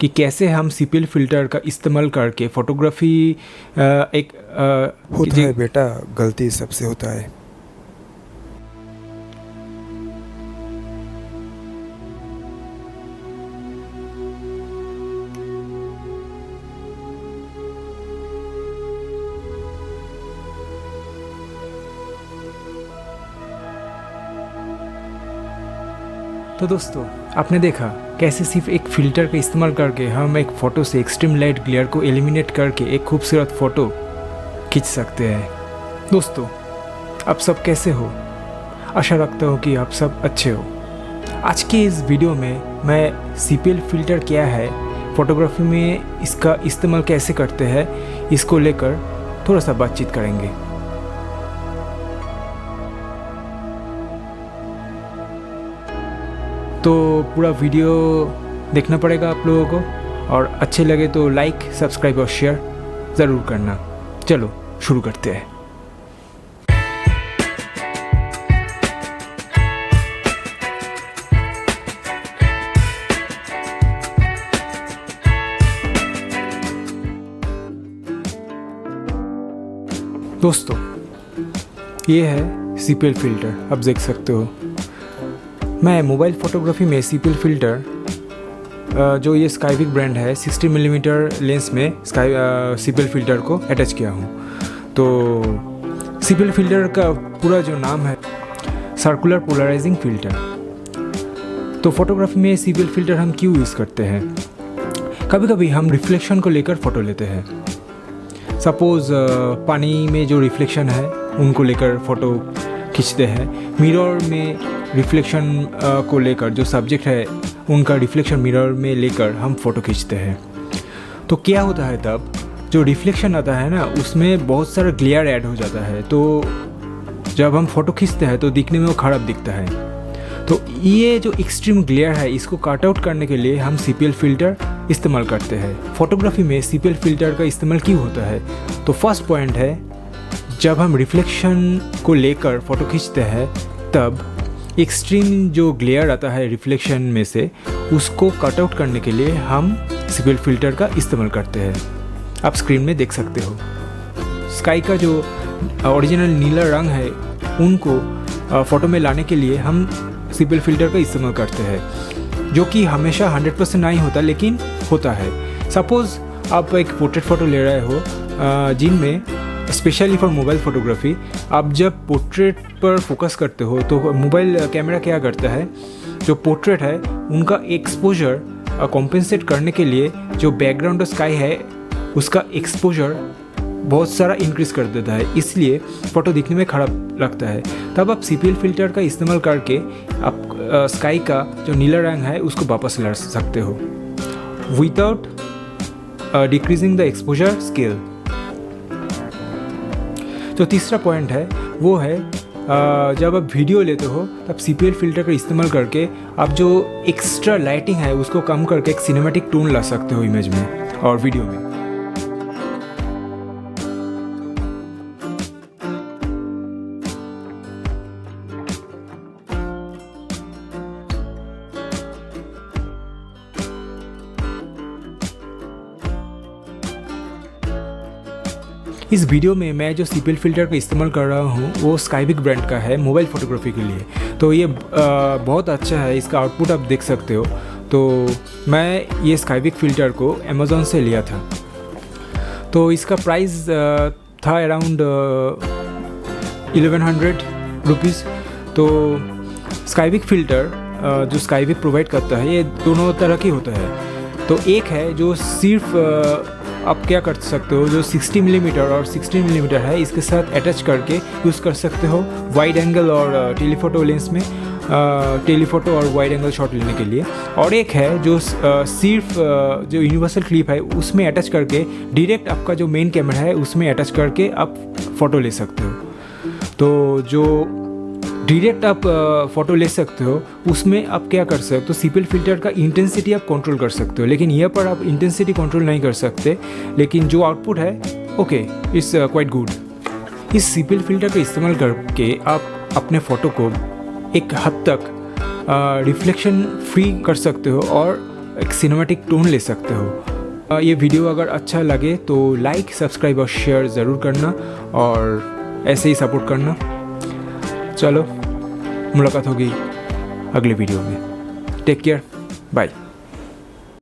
कि कैसे हम CPL फ़िल्टर का इस्तेमाल करके फ़ोटोग्राफ़ी होता है बेटा, गलती सबसे होता है। तो दोस्तों, आपने देखा कैसे सिर्फ एक फ़िल्टर का इस्तेमाल करके हम एक फ़ोटो से एक्सट्रीम लाइट ग्लेयर को एलिमिनेट करके एक खूबसूरत फ़ोटो खींच सकते हैं। दोस्तों, आप सब कैसे हो? आशा रखता हूँ कि आप सब अच्छे हो। आज के इस वीडियो में मैं CPL फ़िल्टर क्या है, फ़ोटोग्राफी में इसका इस्तेमाल कैसे करते हैं, इसको लेकर थोड़ा सा बातचीत करेंगे। तो पूरा वीडियो देखना पड़ेगा आप लोगों को, और अच्छे लगे तो लाइक, सब्सक्राइब और शेयर ज़रूर करना। चलो शुरू करते हैं। दोस्तों, ये है CPL फ़िल्टर, आप देख सकते हो। मैं मोबाइल फ़ोटोग्राफी में CPL फ़िल्टर, जो ये स्काईविक ब्रांड है, 60 मिलीमीटर लेंस में CPL फ़िल्टर को अटैच किया हूँ। तो CPL फ़िल्टर का पूरा जो नाम है सर्कुलर पोलराइजिंग फ़िल्टर। तो फ़ोटोग्राफी में CPL फ़िल्टर हम क्यों यूज़ करते हैं? कभी कभी हम रिफ्लेक्शन को लेकर फ़ोटो लेते हैं। सपोज़ पानी में जो रिफ्लेक्शन है उनको लेकर फ़ोटो खींचते हैं। मिरर में रिफ्लेक्शन को लेकर जो सब्जेक्ट है उनका रिफ्लेक्शन मिरर में लेकर हम फ़ोटो खींचते हैं। तो क्या होता है तब, जो रिफ्लेक्शन आता है ना, उसमें बहुत सारा ग्लेयर ऐड हो जाता है। तो जब हम फ़ोटो खींचते हैं तो दिखने में वो ख़राब दिखता है। तो ये जो एक्सट्रीम ग्लेयर है, इसको कट आउट करने के लिए हम CPL फ़िल्टर इस्तेमाल करते हैं। फ़ोटोग्राफी में CPL फ़िल्टर का इस्तेमाल क्यों होता है? तो फर्स्ट पॉइंट है, जब हम रिफ्लेक्शन को लेकर फ़ोटो खींचते हैं तब एक्सट्रीम जो ग्लेयर आता है रिफ्लेक्शन में से, उसको कट आउट करने के लिए हम CPL फ़िल्टर का इस्तेमाल करते हैं। आप स्क्रीन में देख सकते हो, स्काई का जो ओरिजिनल नीला रंग है उनको फ़ोटो में लाने के लिए हम CPL फ़िल्टर का इस्तेमाल करते हैं, जो कि हमेशा 100% नहीं होता, लेकिन होता है। सपोज़ आप एक पोर्ट्रेट फ़ोटो ले रहे हो, जिनमें स्पेशली फॉर मोबाइल फ़ोटोग्राफी, आप जब पोर्ट्रेट पर फोकस करते हो तो मोबाइल कैमरा क्या करता है, जो पोर्ट्रेट है उनका एक्सपोजर कॉम्पेंसेट करने के लिए जो बैकग्राउंड स्काई है उसका एक्सपोजर बहुत सारा इंक्रीज़ कर देता है, इसलिए फ़ोटो दिखने में ख़राब लगता है। तब आप CPL फ़िल्टर का इस्तेमाल करके आप स्काई का जो नीला रंग है उसको वापस ला सकते हो without decreasing the exposure scale. जो तीसरा पॉइंट है वो है, जब आप वीडियो लेते हो तब CPL फ़िल्टर का इस्तेमाल करके आप जो एक्स्ट्रा लाइटिंग है उसको कम करके एक सिनेमैटिक टोन ला सकते हो इमेज में और वीडियो में। इस वीडियो में मैं जो CPL फ़िल्टर का इस्तेमाल कर रहा हूँ वो स्काईविक ब्रांड का है मोबाइल फ़ोटोग्राफी के लिए। तो ये बहुत अच्छा है, इसका आउटपुट आप देख सकते हो। तो मैं ये स्काईविक फ़िल्टर को अमेज़ॉन से लिया था। तो इसका प्राइस था अराउंड 1100 रुपीज़। तो स्काईविक फ़िल्टर जो स्काईविक प्रोवाइड करता है ये दोनों तरह की होता है। तो एक है जो सिर्फ आप क्या कर सकते हो, जो 60 मिलीमीटर और 16 मिलीमीटर है, इसके साथ अटैच करके यूज़ कर सकते हो वाइड एंगल और टेलीफोटो लेंस में, टेलीफोटो और वाइड एंगल शॉट लेने के लिए। और एक है जो सिर्फ जो यूनिवर्सल क्लिप है उसमें अटैच करके डायरेक्ट आपका जो मेन कैमरा है उसमें अटैच करके आप फ़ोटो ले सकते हो। तो जो डायरेक्ट आप फ़ोटो ले सकते हो उसमें आप क्या कर सकते हो, CPL फ़िल्टर का इंटेंसिटी आप कंट्रोल कर सकते हो, लेकिन यहाँ पर आप इंटेंसिटी कंट्रोल नहीं कर सकते, लेकिन जो आउटपुट है ओके इट्स क्वाइट गुड। इस CPL फ़िल्टर का इस्तेमाल करके आप अपने फ़ोटो को एक हद तक रिफ्लेक्शन फ्री कर सकते हो और एक सिनेमैटिक टोन ले सकते हो। ये वीडियो अगर अच्छा लगे तो लाइक, सब्सक्राइब और शेयर ज़रूर करना और ऐसे ही सपोर्ट करना। चलो, मुलाकात होगी अगले वीडियो में। Take care, bye.